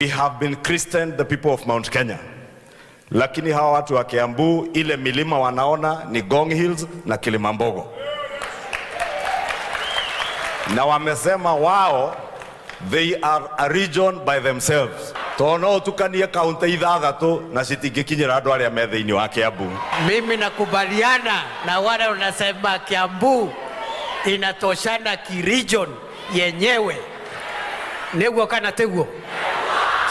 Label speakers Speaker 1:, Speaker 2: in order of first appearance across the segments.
Speaker 1: We have been Christian the people of Mount Kenya. Lakini hawa watu wa Kiambu ile milima wanaona ni Ngong Hills na Kilimambogo. Na wamesema wao they are a region by themselves. Tono tukanie kaunti ithathatũ na citingikinyira andu aria me thiini wa Kiambu.
Speaker 2: Mimi nakubaliana na wale wanasema Kiambu inatoshana ki-region yenyewe. Neguo kana teguo.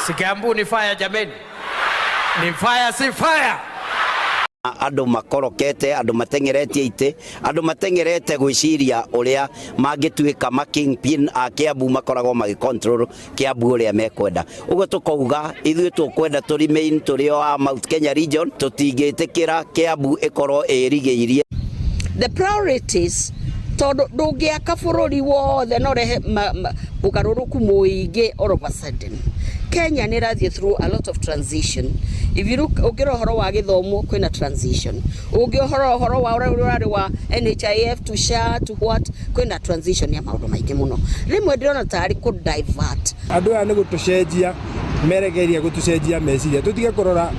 Speaker 2: Si Kiambu ni fire jameni. Ni fire si fire.
Speaker 3: Andu makorokete, andu matengeretie ite, andu matengerete gwiciria uria mangituika ma kingpin a Kiambu makoragwo magi control Kiambu uria mekwenda. Ugo tukauga ithuĩ tukwenda turi main turi o Mount Kenya region tutingitikira Kiambu ikorwo irigiirie.
Speaker 4: The priorities tondu ndungiaka bururi wothe no rehe ugaruruku muingi all of a sudden. Kenya ni rathie through a lot of transition. If you look ukiro horo wa githomo kwina transition. Ungihoro horo wa urari wa NHIF to SHA to what kwina transition ya maundu maingi muno. Rimwe ndirona tari ku divert.
Speaker 5: Andu aya ni gutucenjia meregeria gutucenjia meciria tutige kurora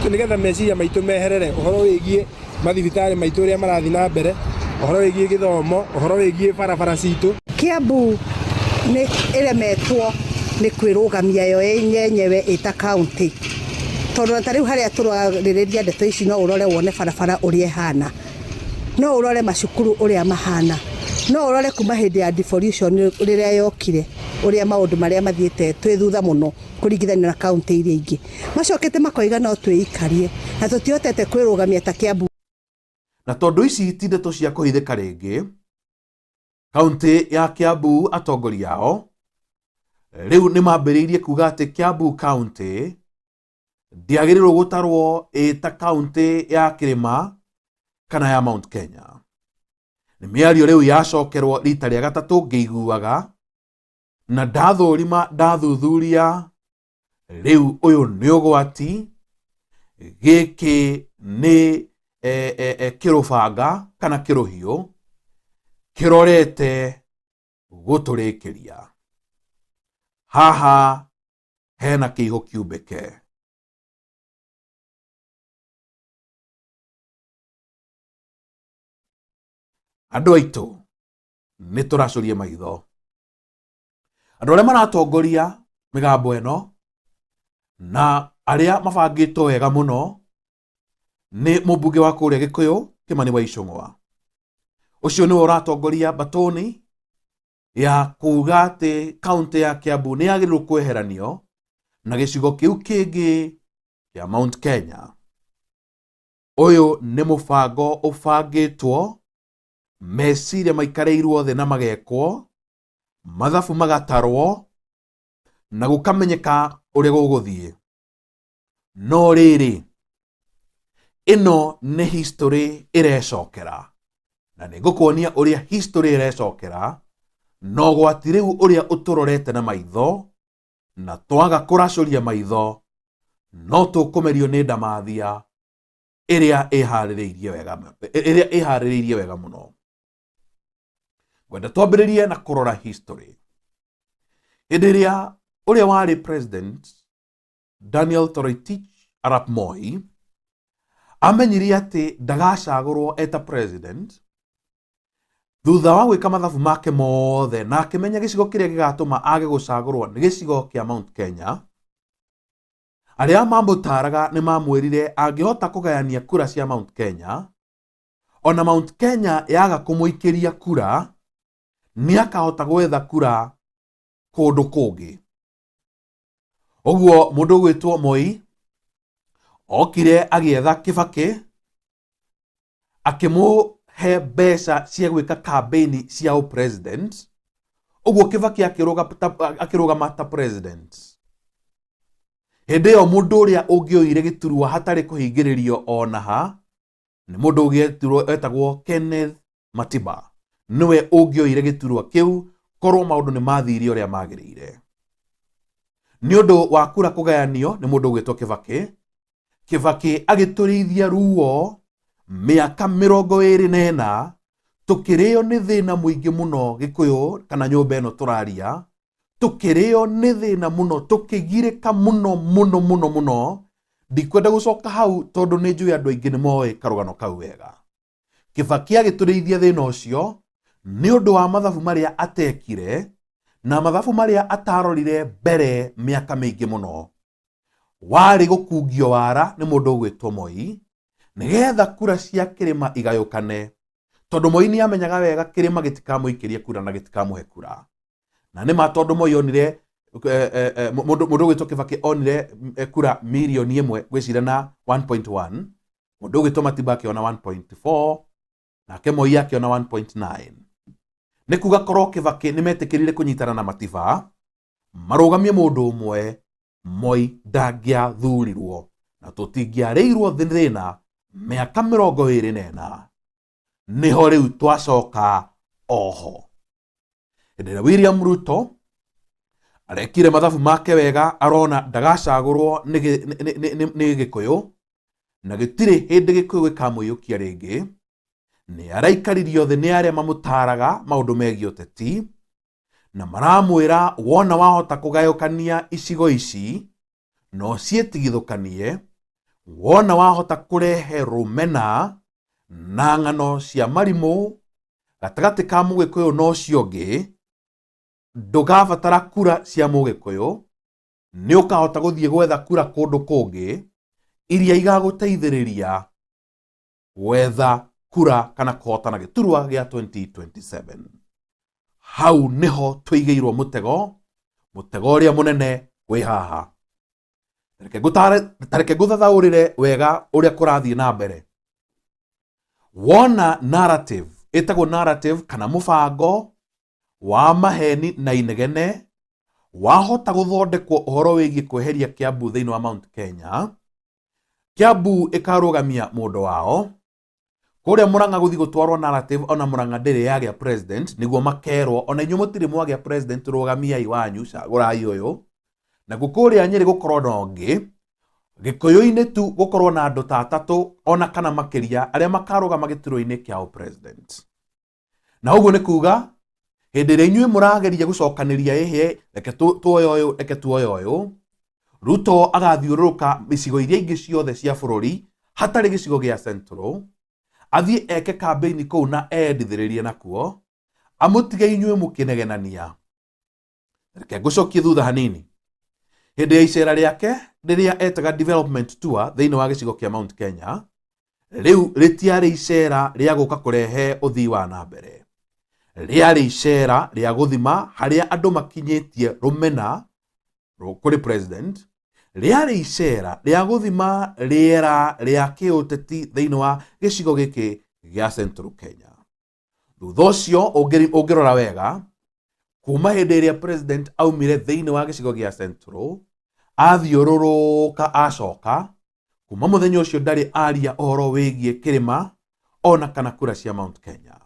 Speaker 5: nigetha meciria maitu meherere uhoro wigie mathibitari maitu ria marathi na mbere uhoro wigie githomo uhoro wigie barabara citu.
Speaker 6: Kiambu ni elemetwo ni kwirugamia yo yenyewe ita county tondu tariu haria turaririria ndeto ici no urore wone barabara uria hana no urore macukuru uria mahana no urore kuma hindi ya devolution riria yokire uria maundu maria mathiete twi thutha muno kuringithania na county iria ingi macokete makoiga no twikarie na tutihotete kwirugamia ta Kiambu.
Speaker 7: Na tondu ici ti ndeto cia kuhithika ringi county ya Kiambu atongoria yao riu ni mambiriirie kuga ati Kiambu county ndiagĩrĩirwo gutarwo ta county ya Kirima kana ya Mount Kenya. Ni miario riu yacokerwo rita ria gatatu ngiiguaga na ndathuthuria riu uyu ni ugwati giki ni kirubanga kana kiruhiu kirorete guturikiria. Haha hena kiiho kiumbike. Andu aitu ni turacuria maitho. Andu aria maratongoria migambo eno na aria mabangitwo wega muno ni mubunge wa kuria Gikuyu Kimani wa Icung'wa. Ucio niwe uratongoria batoni ya kuga ati county ya Kiambu ni yagĩrĩirwo kweheranio na gĩcigo kĩu kĩngĩ ya Mount Kenya. Uyu ni mubango ubangĩtwo, meciria maikareirwo thĩ na magekwo, mathabu magatarwo na gũkamenyeka ũrĩa gũgũthiĩ. No rĩrĩ, ĩno nĩ history ĩrecokera, na nĩngũkuonia ũrĩa history ĩrecokera. No gwati riu uria uturorete na maitho na twaga kuracuria maitho no tukumerio ni ndamathia iria ihaririirie wega muno. Gwenda twambiririe na kurora history. Hindi iria uria wari president Daniel Toroitich arap Moi amenyire ati ndagacagurwo eta president thutha wa gwika mathabu make mothe na akimenya gicigo kiria gigatuma age gucagurwo ni gicigo kia Mount Kenya. Aria mamutaraga ni mamwirire angihota kugayania kura cia Mount Kenya, ona Mount Kenya yaga kumuikiria kura ni akahota gwetha kura kundu kungi. Oguo mundu gwitwo Moi okire agietha Kibaki akimuhe mbeca cia gwika kampeni cia president. Oguo Kibaki akirugama ta president. Hindi iyo mundu uria ungioire giturwa hatari kuhingiririo onaha ni mundu ugeturwo etagwo Kenneth Matiba. Niwe ungioire giturwa kiu korwo maundu ni mathiri uria magirire. Ni undu wa kura kugayanio ni mundu ugwitwo Kibaki. Kibaki agiturithia ruo miaka 24 tukirio ni thina muingi muno Gikuyu kana nyumba eno turaria tukirio ni thina muno tukigirika muno ndikwenda gucoka hau tondu ni njui andu aingi ni moe karugano kau wega. Kibaki agitũrĩithia thĩna ũcio nĩ ũndũ wa mathabu marĩa atekire na mathabu marĩa atarorire mbere mĩaka mĩingĩ mũno. Warĩ gũkungio wara nĩ mũndũ ũgwĩtwo Moi nĩgetha kura cia kĩrĩma igayũkane, tondũ Moi nĩamenyaga wega kĩrĩma gĩtikamũikĩria kura na gĩtikamũhe kura. Na nĩma tondũ Moi onire mũndũ ũgwĩtwo Kibaki onire kura mirioni 1 gwĩcira na 1.1, mũndũ ũgwĩtwo Matiba akĩona 1.4, nake Moi akĩona 1.9. Nĩ kuga korwo Kibaki nĩmetĩkĩrire kũnyitana na Matiba marũgamie mũndũ ũmwe, Moi ndangĩathurirwo na tũtingĩarĩirwo thĩna mĩaka 24. Nĩho rĩu twacoka oho. Hĩndĩ ĩrĩa William Ruto arekire mathabu make wega, arona ndagacagũrwo nĩ Gĩkũyũ na gĩtirĩ hĩndĩ Gĩkũyũ gĩkamũiyũkia rĩngĩ, nĩ araikaririo thĩ nĩ arĩa mamũtaraga maũndũ megiĩ ũteti na maramwĩra wona wahota kũgayũkania icigo ici no ciĩtigithũkanie, wona wahota kũrehe rũmena na ng'ano cia marimũ gatagatĩ ka Mũgĩkũyũ na ũcio ũngĩ, ndũgabatara kura cia Mũgĩkũyũ, nĩ ũkahota gũthiĩ gwetha kura kũndũ kũngĩ iria igagũteithĩrĩria gwetha kura kana kũhotana gĩturwa gĩa 2027. Hau nĩho tũigĩirwo mũtego ũrĩa mũnene wĩ haha. Tareke ngũthathaũrĩre wega ũrĩa kũrathiĩ na mbere. Wona narrative ĩtagwo narrative kana mũbango wa maheni na inegene wahota gũthondekwo ũhoro wĩgiĩ kweheria Kiambu thĩinĩ wa Mount Kenya, Kiambu ĩkarũgamia mũndũ wao, kũrĩa Murang'a gũthiĩ gũtwarwo narrative ona Murang'a ndĩrĩ yagĩa president, nĩguo makerwo ona inyuĩ mũtirĩ mwagĩa president, rũgamiai wanyu, cagũrai ũyũ. Na kũrĩa Nyĩrĩ gũkorwo na ũngĩ, Gĩkũyũ-inĩ tu gũkorwo na andũ ta 3 ona kana makĩria arĩa makarũgama gĩturwa-inĩ kĩa president. Na ũguo nĩ kuga hĩndĩ ĩrĩa inyuĩ mũrageria gũcokanĩria ĩhĩ reke tuoye ũyũ, Ruto agathiũrũrũka icigo iria ingĩ ciothe cia bũrũri hatarĩ gĩcigo gĩa Central, athiĩ eke campaign kũu na endithĩrĩrie nakuo, amũtige inyuĩ mũkĩnegenania. Reke ngũcokie thutha hanini. Hĩndĩ ya icera rĩake rĩrĩa etaga development tour thĩinĩ wa gĩcigo kĩa Mount Kenya, rĩu rĩtiarĩ icera rĩa gũka kũrehe ũthii wa na mbere, rĩarĩ icera rĩa gũthima harĩa andũ makinyĩtie rũmena kũrĩ president, rĩarĩ icera rĩa gũthima rĩera rĩa kĩũteti thĩinĩ wa gĩcigo gĩkĩ gĩa Central Kenya. Thutha ũcio ũngĩrora wega, kuma hĩndĩ ĩrĩa president aumire thĩinĩ wa gĩcigo gĩa Central, athiũrũrũka acoka, kuma mũthenya ũcio ndarĩ aria ũhoro wĩgiĩ kĩrĩma ona kana kura cia Mount Kenya.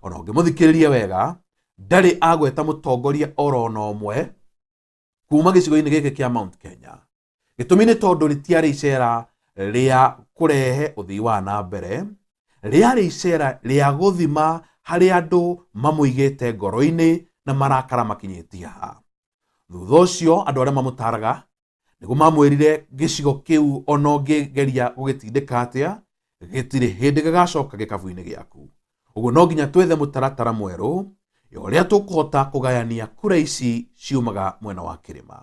Speaker 7: Ona ũngĩmũthikĩrĩria wega, ndarĩ agweta mũtongoria orona ũmwe kuma gĩcigo-inĩ gĩkĩ kĩa Mount Kenya. Gĩtũmi nĩ tondũ rĩtiarĩ icera rĩa kũrehe ũthii wa na mbere, rĩarĩ icera rĩa gũthima harĩa andũ mamũigĩte ngoro-inĩ na marakara makinyĩtie ha. Thutha ũcio andũ arĩa mamũtaraga nĩguo mamwĩrire gĩcigo kĩu ona ũngĩgeria gũgĩtindĩka atĩa gĩtirĩ hĩndĩ gĩgacoka gĩkabu-inĩ gĩaku. Ũguo no nginya twethe mũtaratara mwerũ ũrĩa tũkũhota kũgayania kura ici ciumaga mwena wa kĩrĩma.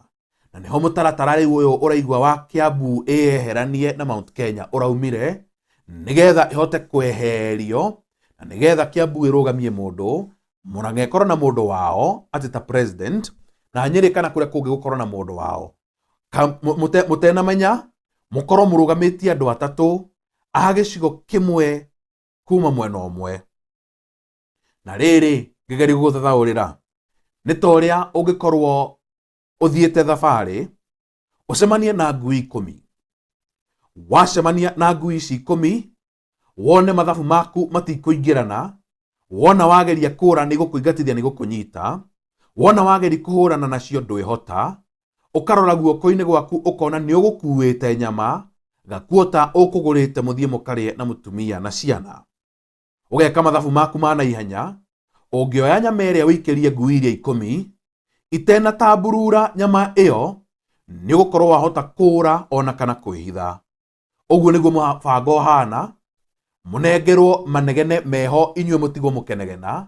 Speaker 7: Na nĩho mũtaratara rĩu ũyũ ũraigua wa Kiambu ĩyeheranie na Mount Kenya ũraumire, nĩgetha ĩhote kweherio na nĩgetha Kiambu ĩrũgamie mũndũ, Murang'a ĩkorwo na mũndũ wao atĩ ta president, na Nyĩrĩ kana kũrĩa kũngĩ gũkorwo na mũndũ wao. Mũtenamenya mũkorwo mũrũgamĩtie andũ 3 a gĩcigo kĩmwe kuma mwena ũmwe. Na rĩrĩ ngĩgeria gũgũthathaũrĩra, nĩ ta ũrĩa ũngĩkorwo ũthiĩte thabarĩ ũcemanie na ngui 10. Wacemania na ngui ici 10, wone mathabu maku matikũingĩrana, wona wageria kũra nĩ gũkũingatithia nĩ gũkũnyita, wona wageria kũhũrana nacio ndwĩhota, ũkarora guoko-inĩ gwaku ũkona nĩ ũgũkuĩte nyama, gakuota ũkũgũrĩte mũthiĩ mũkarĩe na mũtumia na ciana. Ũgeka mathabu maku ma naihenya, ũngĩoya nyama ĩrĩa wĩikĩrie ngui iria 10, itena tamburura nyama ĩyo nĩ gũkorwo wahota kũra ona kana kwĩhitha. Ũguo nĩguo mũbango hana, mũnengerwo manegene meho inyuĩ mũtigwo mũkenegena,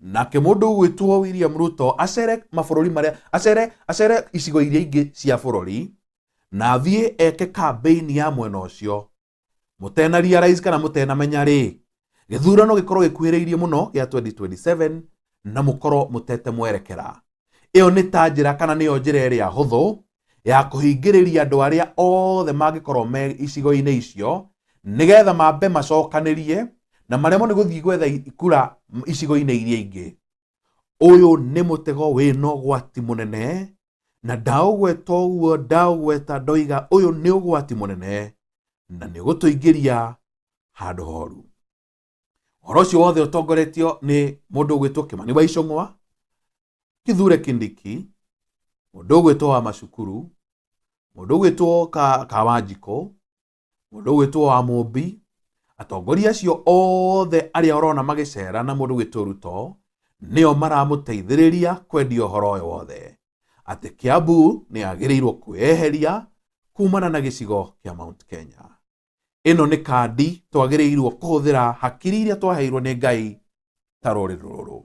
Speaker 7: nake mũndũ gwĩtwo William Ruto acere mabũrũri marĩa acere icigo iria ingĩ cia bũrũri na thiĩ eke campaign ya mwena ũcio. Mũtena realize kana mũtena menya rĩ, gĩthurano gĩkorwo gĩkuhĩrĩirie mũno gĩa 2027 na mũkorwo mũtete mwerekera. Ĩyo nĩ ta njĩra kana nĩyo njĩra ĩrĩa hũthũ ya kũhingĩrĩria andũ arĩa othe mangĩkorwo me icigo-inĩ icio, nĩgetha mambe macokanĩrie na maremwo nĩ gũthiĩ gwetha ikura icigo-inĩ iria ingĩ. Ũyũ nĩ mũtego wĩna ũgwati mũnene, na ndaũgweta ũguo ndaũgweta ndoiga ũyũ nĩ ũgwati mũnene na nĩ gũtũingĩria handũ horu. Ũhoro ũcio wothe ũtongoretio nĩ mũndũ ũgwĩtwo Kimani wa Icũng'wa, Kithure Kindiki, mũndũ ũgwĩtwo wa Macukuru, mũndũ ũgwĩtwo Kawanjiko, mũndũ ũgwĩtwo wa Mũmbi. Atongoria acio othe arĩa ũrona magĩcera na mũndũ ũgwĩtwo Ruto nĩo maramũteithĩrĩria kwendia ũhoro ũyũ wothe atĩ Kiambu nĩ agĩrĩirwo kwĩyeheria kumana na gĩcigo kĩa Mount Kenya. Ĩno nĩ kandi twagĩrĩirwo kũhũthĩra hakiri iria twaheirwo nĩ Ngai ta rũrĩrĩ rũrũ.